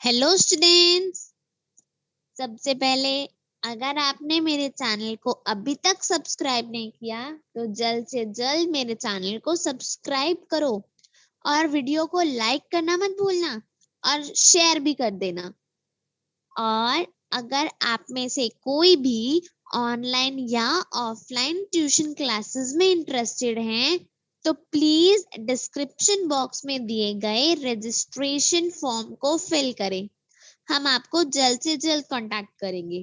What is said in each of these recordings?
Hello students. सबसे पहले अगर आपने मेरे चैनल को अभी तक सब्सक्राइब नहीं किया तो जल्द से जल्द मेरे चैनल को सब्सक्राइब करो और वीडियो को लाइक करना मत भूलना और शेयर भी कर देना। और अगर आप में से कोई भी ऑनलाइन या ऑफलाइन ट्यूशन क्लासेस में इंटरेस्टेड हैं तो प्लीज डिस्क्रिप्शन बॉक्स में दिए गए रजिस्ट्रेशन फॉर्म को फिल करें। हम आपको जल्द से जल्द कांटेक्ट करेंगे।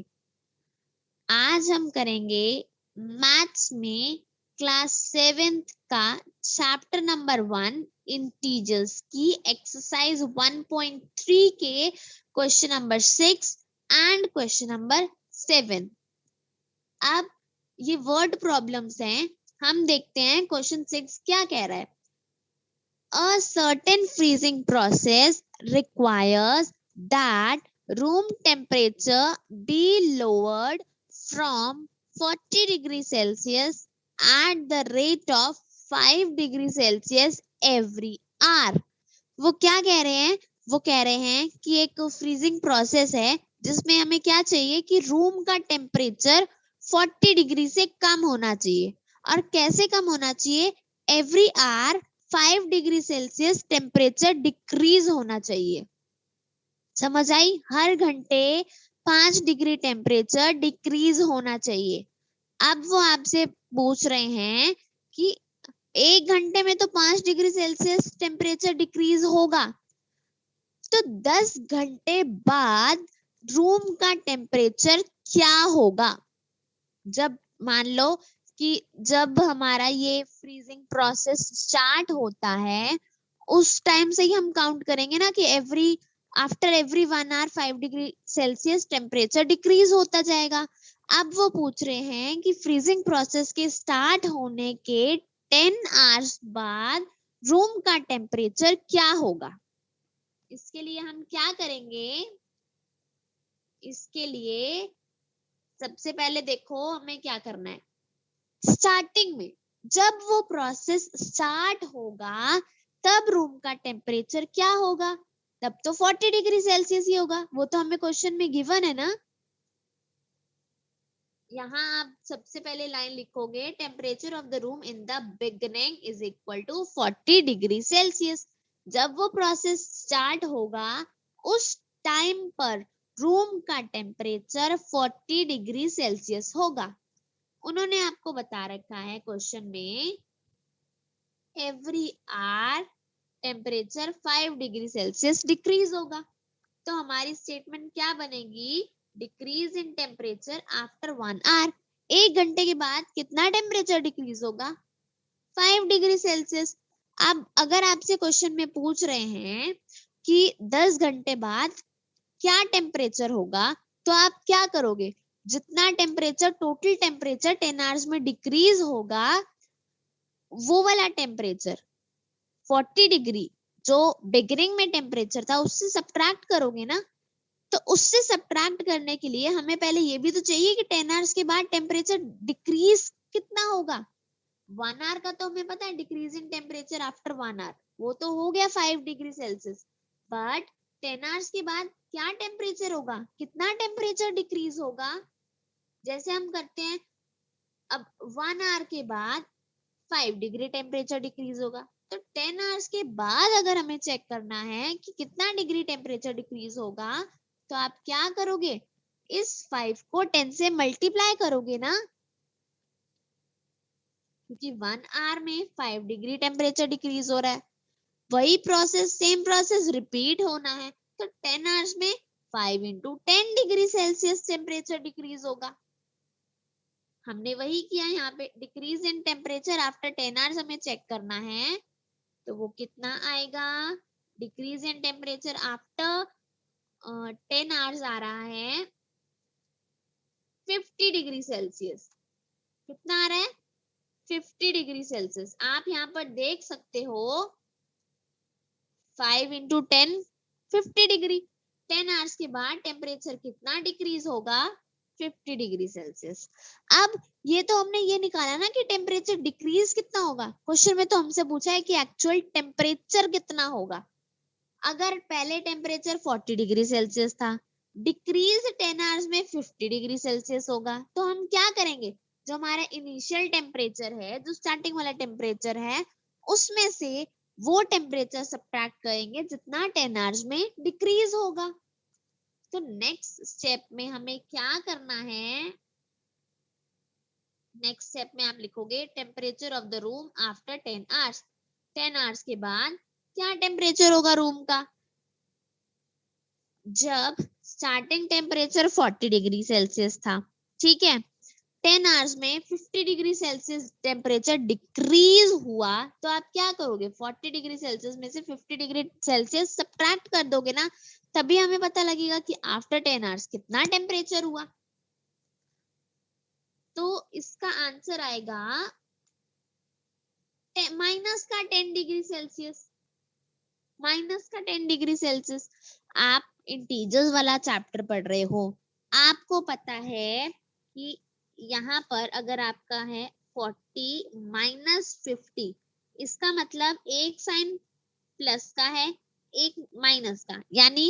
आज हम करेंगे मैथ्स में क्लास 7th का चैप्टर नंबर 1 इंटीजर्स की एक्सरसाइज 1.3 के question number 6 and question number 7। अब ये वर्ड प्रॉब्लम्स हैं। हम देखते हैं क्वेश्चन 6 क्या कह रहा है। A certain freezing process requires that room temperature be lowered from 40 degrees Celsius at the rate of 5 degrees Celsius every hour। वो क्या कह रहे हैं? वो कह रहे हैं कि एक फ्रीजिंग प्रोसेस है जिसमें हमें क्या चाहिए कि रूम का टेम्परेचर 40 डिग्री से कम होना चाहिए। और कैसे कम होना चाहिए? Every hour 5 degree Celsius temperature decrease होना चाहिए। समझ आई? हर घंटे 5 डिग्री टेम्परेचर डिक्रीज होना चाहिए। अब वो आपसे पूछ रहे हैं कि 1 घंटे में तो 5 डिग्री सेल्सियस टेम्परेचर डिक्रीज होगा, तो 10 घंटे बाद रूम का टेम्परेचर क्या होगा? जब मान लो कि जब हमारा ये फ्रीजिंग प्रोसेस स्टार्ट होता है उस टाइम से ही हम काउंट करेंगे ना कि after every 1 hour 5 degree Celsius temperature decrease होता जाएगा। अब वो पूछ रहे हैं कि फ्रीजिंग प्रोसेस के स्टार्ट होने के 10 आवर्स बाद रूम का टेम्परेचर क्या होगा। इसके लिए हम क्या करेंगे? इसके लिए सबसे पहले देखो हमें क्या करना है। स्टार्टिंग में जब वो प्रोसेस स्टार्ट होगा तब रूम का टेम्परेचर क्या होगा? तब तो 40 डिग्री सेल्सियस ही होगा। वो तो हमें क्वेश्चन में गिवन है ना। यहाँ आप सबसे पहले लाइन लिखोगे temperature of the room in the beginning is equal to 40 degree Celsius. जब वो प्रोसेस स्टार्ट होगा उस टाइम पर रूम का टेम्परेचर 40 डिग्री सेल्सियस होगा। उन्होंने आपको बता रखा है क्वेश्चन में every hour temperature 5 degree Celsius decrease होगा। तो हमारी स्टेटमेंट क्या बनेगी? Decrease in temperature after 1 hour. 1 घंटे के बाद कितना टेम्परेचर डिक्रीज होगा? 5 डिग्री सेल्सियस। अब अगर आपसे क्वेश्चन में पूछ रहे हैं कि 10 घंटे बाद क्या टेम्परेचर होगा तो आप क्या करोगे? जितना टेम्परेचर टोटल टेम्परेचर 10 आवर्स में डिक्रीज होगा वो वाला टेम्परेचर 40 डिग्री जो बिगिनिंग में टेम्परेचर था उससे सब्ट्रैक्ट करोगे ना। तो उससे सब्ट्रैक्ट करने के लिए हमें पहले ये भी तो चाहिए कि 10 आवर्स के बाद टेम्परेचर डिक्रीज कितना होगा। 1 आवर का तो हमें पता है decrease in temperature after 1 hour, वो तो हो गया 5 डिग्री सेल्सियस। बट 10 आवर्स के बाद क्या टेम्परेचर होगा? कितना टेम्परेचर डिक्रीज होगा? जैसे हम करते हैं अब 1 आवर के बाद 5 डिग्री टेम्परेचर डिक्रीज होगा, तो 10 आवर्स के बाद अगर हमें चेक करना है कि कितना डिग्री टेम्परेचर डिक्रीज होगा तो आप क्या करोगे? इस 5 को 10 से मल्टीप्लाई करोगे ना, क्योंकि 1 आवर में 5 डिग्री टेम्परेचर डिक्रीज हो रहा है। वही प्रोसेस सेम प्रोसेस रिपीट होना है तो 10 आवर्स में 5 into 10 degree Celsius temperature decrease होगा। हमने वही किया यहाँ पे, decrease in temperature after 10 hours हमें चेक करना है तो वो कितना आएगा? Decrease in temperature after 10 hours आ रहा है 50 डिग्री सेल्सियस। कितना आ रहा है? 50 डिग्री सेल्सियस। आप यहाँ पर देख सकते हो 5 इंटू 10 50 डिग्री। 10 आवर्स के बाद टेम्परेचर कितना डिक्रीज होगा? 50 डिग्री सेल्सियस। अब ये तो हमने ये निकाला ना कि टेम्परेचर डिक्रीज कितना होगा। क्वेश्चन में तो हमसे पूछा है कि एक्चुअल टेम्परेचर कितना होगा। अगर पहले टेम्परेचर 40 डिग्री सेल्सियस था, डिक्रीज 10 आवर्स में 50 डिग्री सेल्सियस होगा, तो हम क्या करेंगे, जो हमारा इनिशियल टेम्परेचर है, जो स्टार्टिंग वाला टेम्परेचर है, उसमें से वो टेम्परेचर सब्ट्रैक्ट करेंगे जितना 10 आवर्स में डिक्रीज होगा। तो नेक्स्ट स्टेप में हमें क्या करना है, नेक्स्ट स्टेप में आप लिखोगे temperature of the room after 10 hours. 10 hours के बाद क्या टेम्परेचर होगा रूम का, जब स्टार्टिंग टेम्परेचर 40 डिग्री सेल्सियस था, ठीक है, 10 आवर्स में 50 डिग्री सेल्सियस टेम्परेचर डिक्रीज हुआ, तो आप क्या करोगे, 40 डिग्री सेल्सियस में से 50 डिग्री सेल्सियस सब्ट्रैक्ट कर दोगे ना, तभी हमें पता लगेगा कि आफ्टर 10 आवर्स कितना टेम्परेचर हुआ। तो इसका आंसर आएगा माइनस का 10 डिग्री सेल्सियस, माइनस का 10 डिग्री सेल्सियस। आप इंटीजर्स वाला चैप्टर पढ़ रहे हो, आपको पता है कि यहाँ पर अगर आपका है 40 माइनस 50, इसका मतलब एक साइन प्लस का है, एक माइनस का, यानी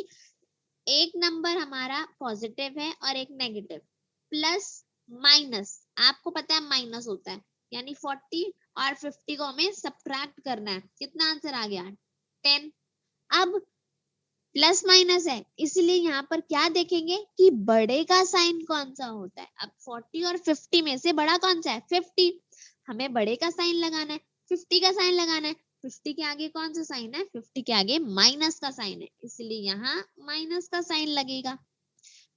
एक नंबर हमारा पॉजिटिव है और एक नेगेटिव। प्लस माइनस आपको पता है माइनस होता है, यानी 40 और 50 को हमें सब्ट्रैक्ट करना है। कितना आंसर आ गया, 10। अब प्लस माइनस है, इसलिए यहाँ पर क्या देखेंगे कि बड़े का साइन कौन सा होता है। अब 40 और 50 में से बड़ा कौन सा है, 50, हमें बड़े का साइन लगाना है, 50 का साइन लगाना है। 50 के आगे कौन सा साइन है, 50 के आगे माइनस का साइन है, इसलिए यहाँ माइनस का साइन लगेगा।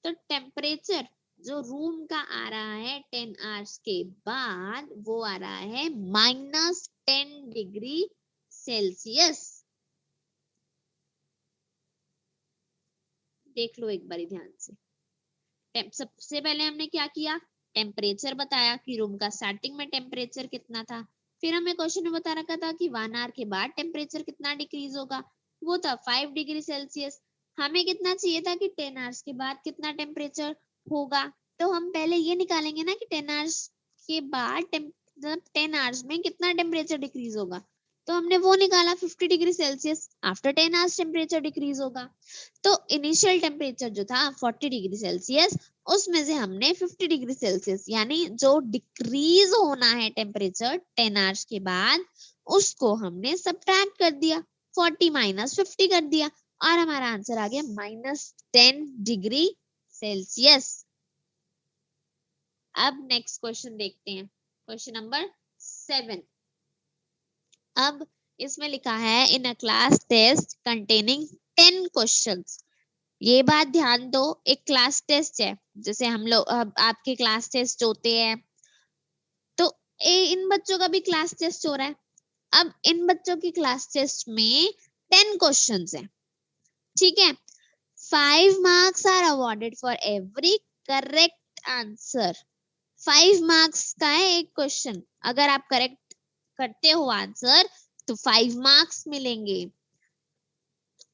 तो टेम्परेचर जो रूम का आ रहा है 10 आवर्स के बाद, वो आ रहा है -10 डिग्री सेल्सियस। देख लो एक बार ध्यान से। सबसे पहले हमने क्या किया, टेम्परेचर बताया कि रूम का स्टार्टिंग में टेम्परेचर कितना था, फिर हमें क्वेश्चन में बता रखा था कि 1 आवर के बाद टेम्परेचर कितना डिक्रीज होगा, वो था 5 डिग्री सेल्सियस। हमें कितना चाहिए था कि 10 आवर्स के बाद कितना टेम्परेचर होगा, तो हम पहले ये निकालेंगे ना कि 10 आवर्स के बाद 10 आवर्स में कितना टेम्परेचर डिक्रीज होगा, तो हमने वो निकाला 50 degree Celsius. After 10 hours temperature decrease होगा, तो इनिशियल टेम्परेचर जो था 40 डिग्री सेल्सियस, उसमें से हमने 50 डिग्री सेल्सियस यानी जो डिक्रीज होना है टेम्परेचर 10 आवर्स के बाद, उसको हमने सब्ट्रैक्ट कर दिया, 40 माइनस 50 कर दिया, और हमारा आंसर आ गया -10 डिग्री सेल्सियस। अब नेक्स्ट क्वेश्चन देखते हैं, क्वेश्चन नंबर 7। अब इसमें लिखा है in a class test containing 10 questions. ये बात ध्यान दो, एक क्लास टेस्ट है, जैसे हम लोग आपके क्लास टेस्ट होते हैं, तो इन बच्चों का भी क्लास टेस्ट हो रहा है। अब इन बच्चों की क्लास टेस्ट में 10 क्वेश्चंस है, ठीक है। 5 marks are awarded for every correct answer. 5 marks का है एक क्वेश्चन, अगर आप करेक्ट करते हो आंसर तो 5 मार्क्स मिलेंगे।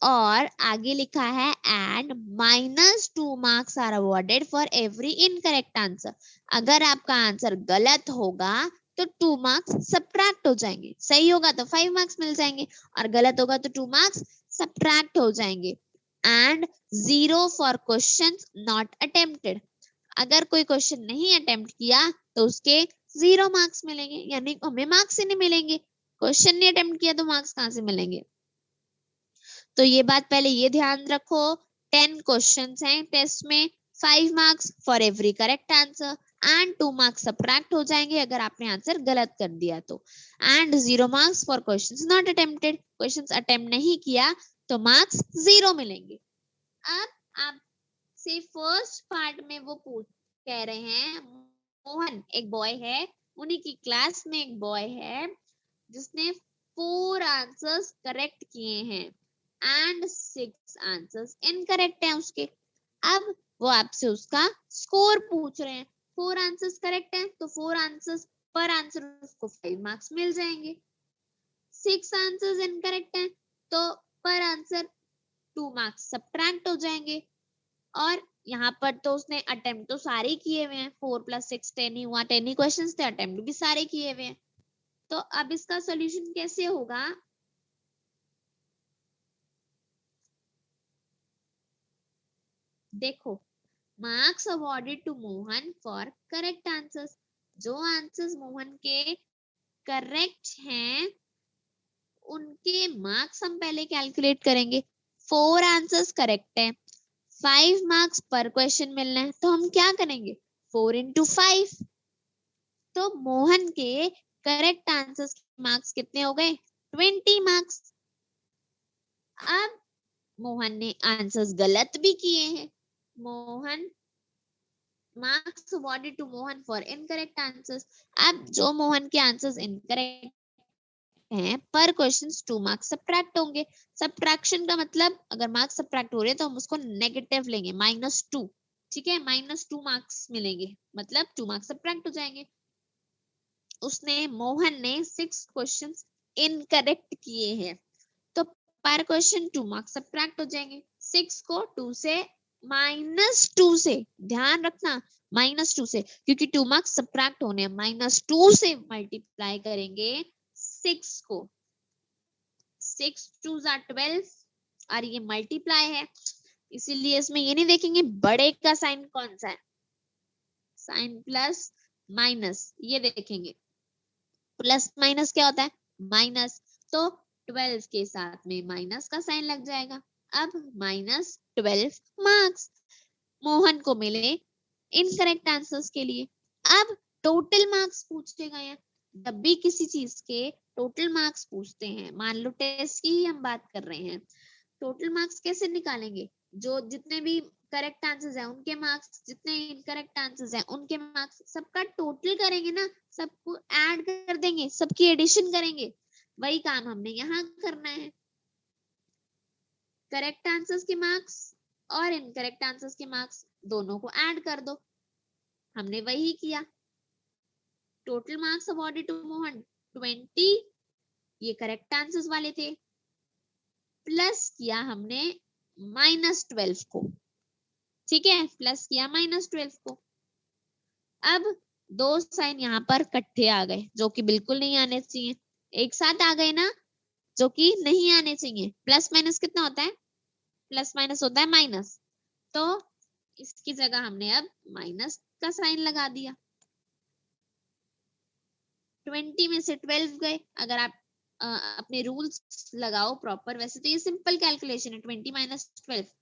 और आगे लिखा है and -2 marks are awarded for every incorrect answer. अगर आपका आंसर गलत होगा तो 2 मार्क्स सब्ट्रैक्ट हो जाएंगे, सही होगा तो 5 मार्क्स मिल जाएंगे, और गलत होगा तो 2 मार्क्स सब्ट्रैक्ट हो जाएंगे। And 0 for question not attempted. अगर कोई क्वेश्चन नहीं अटेम्प्ट किया तो उसके 0 मार्क्स मिलेंगे, यानी हमें मार्क्स ही नहीं मिलेंगे, क्वेश्चन नहीं अटेम्प्ट किया तो मार्क्स कहाँ से मिलेंगे। तो ये बात पहले ये ध्यान रखो, 10 क्वेश्चंस हैं टेस्ट में, 5 marks for every correct answer and 2 marks subtract हो जाएंगे अगर आपने आंसर गलत कर दिया तो, and 0 marks for questions not attempted, questions attempt नहीं किया तो मार्क्स 0 मिलेंगे। अब आपसे फर्स्ट पार्ट में वो कह रहे हैं, मोहन एक बॉय है, उन्हीं की क्लास में एक बॉय है जिसने 4 आंसर्स करेक्ट किए हैं एंड 6 आंसर्स इनकरेक्ट हैं उसके। अब वो आपसे उसका स्कोर पूछ रहे हैं, 4 आंसर्स करेक्ट हैं तो 4 आंसर्स पर आंसर उसको 5 मार्क्स मिल जाएंगे, 6 आंसर्स इनकरेक्ट हैं तो पर आंसर 2 मार्क्स सब्ट्रैक्ट हो जाएंगे। और यहाँ पर तो उसने अटेम्प्ट तो सारे किए हुए हैं, 4 + 6 10 ही हुआ, 10 ही क्वेश्चंस थे, अटेम्प्ट भी सारे किए हुए हैं। तो अब इसका सॉल्यूशन कैसे होगा, देखो, marks awarded to Mohan for correct answers, जो आंसर्स मोहन के करेक्ट हैं उनके मार्क्स हम पहले कैलकुलेट करेंगे। 4 आंसर्स करेक्ट है, 5 मार्क्स पर क्वेश्चन मिलना है, तो हम क्या करेंगे, 4 इंटू 5। तो मोहन के करेक्ट आंसर्स के मार्क्स कितने हो गए, 20 मार्क्स। अब मोहन ने आंसर्स गलत भी किए हैं, Mohan marks awarded to Mohan for incorrect answers. अब जो मोहन के आंसर्स इनकरेक्ट हैं पर क्वेश्चन 2 मार्क्स सब्ट्रैक्ट होंगे। सब्ट्रैक्शन का मतलब अगर मार्क्स सब्ट्रैक्ट हो रहे हैं तो हम उसको नेगेटिव लेंगे, -2। ठीक है, -2 मार्क्स मिलेंगे, मतलब 2 मार्क्स सब्ट्रैक्ट हो जाएंगे। उसने मोहन ने 6 क्वेश्चंस इनकरेक्ट किए हैं, तो पर क्वेश्चन 2 मार्क्स सब्ट्रैक्ट हो जाएंगे। 6 को 2 से -2 से, ध्यान रखना -2 से, क्योंकि 2 मार्क्स सब्ट्रैक्ट होने हैं, -2 से मल्टीप्लाई करेंगे 6 को, 6 2 12 और ये मल्टीप्लाई है, इसीलिए इसमें ये नहीं देखेंगे बड़े का साइन कौन सा है, साइन प्लस माइनस, ये देखेंगे। प्लस माइनस क्या होता है, माइनस, तो 12 के साथ में माइनस का साइन लग जाएगा। अब -12 मार्क्स मोहन को मिले इनकरेक्ट आंसर्स के लिए। अब टोटल मार्क्स पूछेगा यहाँ, जब भी किसी चीज के टोटल मार्क्स पूछते हैं, मान लो टेस्ट की ही हम बात कर रहे हैं, टोटल मार्क्स कैसे निकालेंगे, जो जितने भी करेक्ट आंसर्स हैं उनके मार्क्स, जितने इनकरेक्ट आंसर्स हैं उनके मार्क्स, सबका टोटल करेंगे ना, सबको ऐड कर देंगे, सबकी एडिशन करेंगे। वही काम हमने यहाँ करना है, करेक्ट आंसर्स के मार्क्स और इनकरेक्ट आंसर्स के मार्क्स दोनों को ऐड कर दो, हमने वही किया। Total marks awarded to Mohan 20, ये करेक्ट आंसर्स वाले थे, प्लस किया हमने -12 को, ठीक है, प्लस किया -12 को। अब दो साइन यहाँ पर इकट्ठे आ गए, जो कि बिल्कुल नहीं आने चाहिए, एक साथ आ गए ना, जो कि नहीं आने चाहिए। प्लस माइनस कितना होता है, प्लस माइनस होता है माइनस, तो इसकी जगह हमने अब माइनस का साइन लगा दिया। 20 में से 12 गए, अगर आप अपने रूल्स लगाओ प्रॉपर, वैसे तो ये सिंपल कैलकुलेशन है 20 - 12,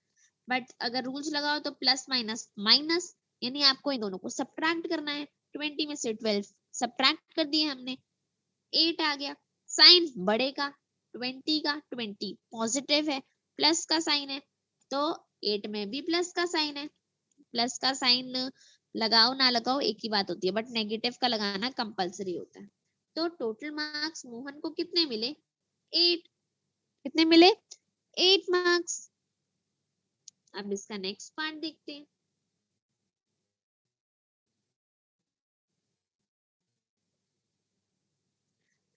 बट अगर रूल्स लगाओ तो प्लस माइनस माइनस, यानी आपको इन दोनों को सब्ट्रैक्ट करना है। 20 में से 12 सब्ट्रैक्ट कर दिए हमने, 8 आ गया। साइन बड़े का 20 का, 20 पॉजिटिव है, प्लस का साइन है, तो 8 में भी प्लस का साइन है। प्लस का साइन लगाओ ना लगाओ एक ही बात होती है, बट नेगेटिव का लगाना कंपलसरी होता है। तो टोटल मार्क्स मोहन को कितने मिले, 8। कितने मिले, 8 मार्क्स। अब इसका नेक्स्ट पार्ट देखते हैं।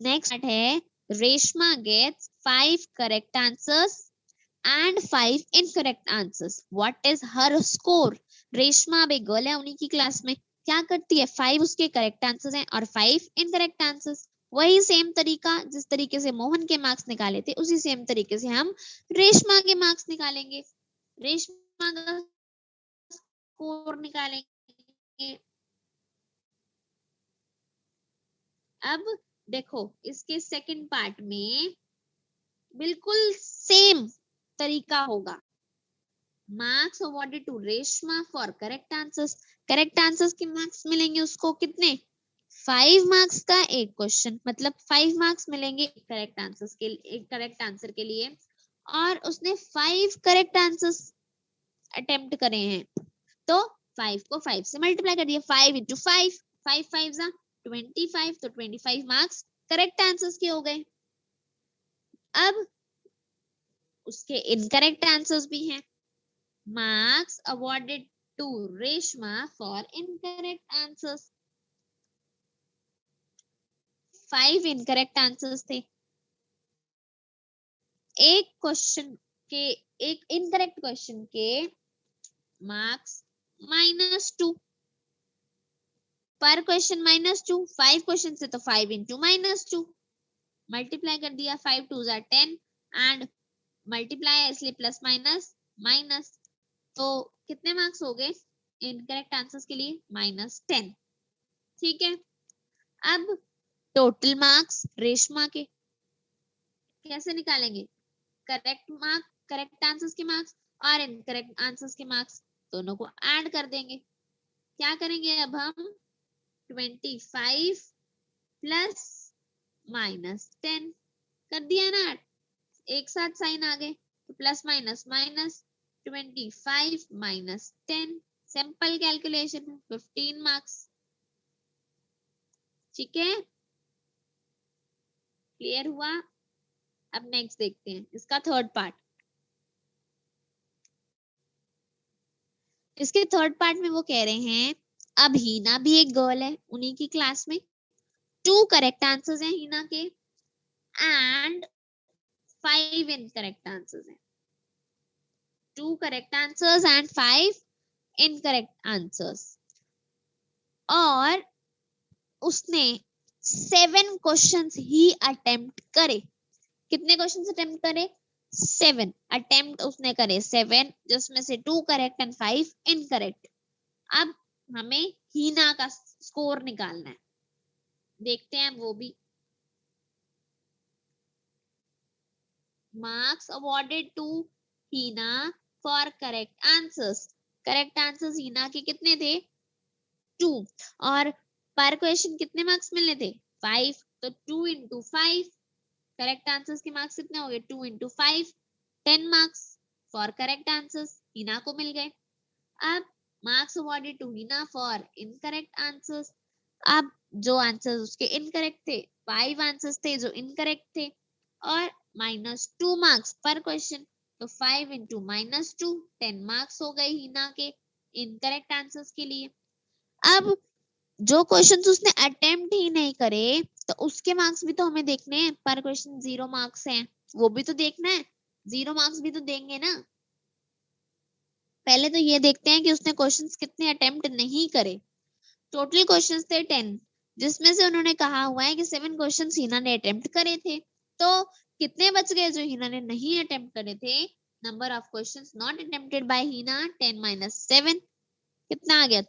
नेक्स्ट पार्ट है, Reshma gets 5 correct answers and 5 incorrect answers. What is her score? Reshma अब एक गर्ल है उन्हीं की क्लास में, क्या करती है, 5 उसके करेक्ट आंसर्स हैं और 5 इनकरेक्ट आंसर्स। वही सेम तरीका जिस तरीके से मोहन के मार्क्स निकाले थे, उसी सेम तरीके से हम रेशमा के मार्क्स निकालेंगे, रेशमा का स्कोर निकालेंगे। अब देखो इसके सेकंड पार्ट में बिल्कुल सेम तरीका होगा। Marks awarded to Reshma for correct answers, correct answers के मार्क्स मिलेंगे उसको कितने, 5 मार्क्स का एक क्वेश्चन, मतलब 5 मार्क्स मिलेंगे एक करेक्ट आंसर्स के, एक करेक्ट आंसर के लिए, और उसने 5 करेक्ट आंसर्स अटेम्प्ट करे हैं, तो 5 को 5 से मल्टीप्लाई कर दिया, 5 इंटू 5, 5 5 25, तो 25 मार्क्स करेक्ट आंसर्स के हो गए। अब उसके इनकरेक्ट आंसर्स भी हैं, marks awarded to Reshma for incorrect answers, 5 incorrect answers थे, एक क्वेश्चन के, एक इनकरेक्ट क्वेश्चन के मार्क्स -2, पर क्वेश्चन -2, 5 क्वेश्चन से तो 5 इंटू -2, मल्टीप्लाई कर दिया, 5 2 10 एंड मल्टीप्लाई है इसलिए प्लस माइनस माइनस, तो कितने मार्क्स हो गए इनकरेक्ट आंसर्स के लिए? -10। ठीक है, अब टोटल मार्क्स रेशमा के कैसे निकालेंगे? करेक्ट आंसर्स के मार्क्स और इनकरेक्ट आंसर्स के मार्क्स दोनों को ऐड कर देंगे। क्या करेंगे अब हम? 25 प्लस -10 कर दिया ना, एक साथ साइन आ गए तो plus minus minus, 25 -10, simple calculation है, 15 मार्क्स। ठीक है, क्लियर हुआ? अब नेक्स्ट देखते हैं इसका थर्ड पार्ट। इसके थर्ड पार्ट में वो कह रहे हैं, अब हीना भी एक गर्ल है उन्हीं की क्लास में, 2 करेक्ट आंसर्स हैं हीना के एंड 5 इनकरेक्ट आंसर्स हैं। 2 correct answers and 5 incorrect answers, और उसने 7 क्वेश्चंस ही अटेम्प्ट करे। कितने क्वेश्चंस अटेम्प्ट करे? 7 अटेम्प्ट उसने करे, 7 जिसमें से 2 करेक्ट एंड 5 इनकरेक्ट। अब हमें हीना का स्कोर निकालना है, देखते हैं वो भी। Marks awarded to Heena for correct answers. Correct answers Heena के कितने थे? 2, और पर क्वेश्चन कितने मार्क्स मिलने थे? 5, तो 2 इंटू 5, करेक्ट आंसर्स के मार्क्स कितने हो गए? 2 into 5, 10 marks for correct answers Heena को मिल गए। अब marks awarded to Heena for incorrect answers. अब जो आंसर्स उसके इनकरेक्ट थे, 5 आंसर्स थे जो इनकरेक्ट थे, और -2 मार्क्स पर क्वेश्चन, तो 5 इंटू -2, 10 मार्क्स हो गए हीना के इनकरेक्ट आंसर्स के लिए। अब जो क्वेश्चंस उसने अटेम्प्ट ही नहीं करे तो उसके मार्क्स भी तो हमें देखने हैं। पर क्वेश्चन 0 मार्क्स हैं, वो भी तो देखना है, 0 मार्क्स भी तो देंगे ना। पहले तो ये देखते हैं कि उसने क्वेश्चंस कितने अटेम्प्ट नहीं करे। टोटल क्वेश्चंस थे 10, जिसमें से उन्होंने कहा हुआ है कि 7 क्वेश्चंस हीना ने अटेम्प्ट करे थे, तो कितने बच गए जो हीना ने नहीं अटेम्प्ट करे थे? Number of questions not attempted by Heena 10 - 7, कितना आ गया?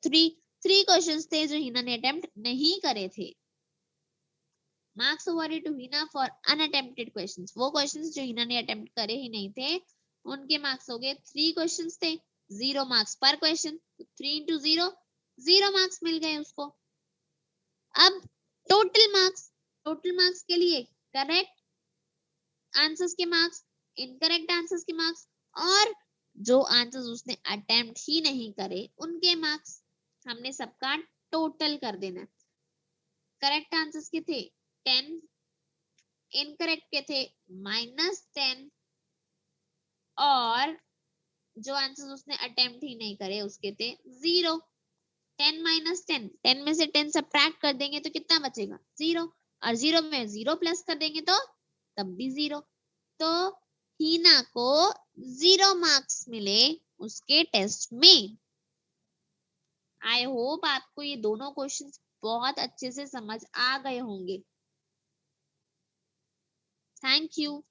3 क्वेश्चंस थे जो हीना ने अटेम्प्ट नहीं करे थे। Marks awarded to Heena for unattempted questions, वो क्वेश्चंस जो हीना ने अटेम्प्ट करे ही नहीं थे उनके मार्क्स हो गए, 3 क्वेश्चंस थे, 0 मार्क्स पर क्वेश्चन, 3 इंटू 0, 0 मार्क्स मिल गए उसको। अब टोटल मार्क्स के लिए करेक्ट आंसर्स के मार्क्स, इनकरेक्ट आंसर्स के मार्क्स, और जो आंसर्स उसने अटेम्प्ट ही नहीं करे उनके मार्क्स, हमने सबका टोटल कर देना है। करेक्ट आंसर्स के थे 10, इनकरेक्ट के थे -10, और जो आंसर्स उसने अटेम्प्ट ही नहीं करे उसके थे 0। 10 - 10, 10 में से 10 सब्ट्रैक्ट कर देंगे तो कितना बचेगा? 0, और 0 में 0 प्लस कर देंगे तो तब भी 0। तो हीना को 0 मार्क्स मिले उसके टेस्ट में। आई होप आपको ये दोनों क्वेश्चंस बहुत अच्छे से समझ आ गए होंगे। Thank you.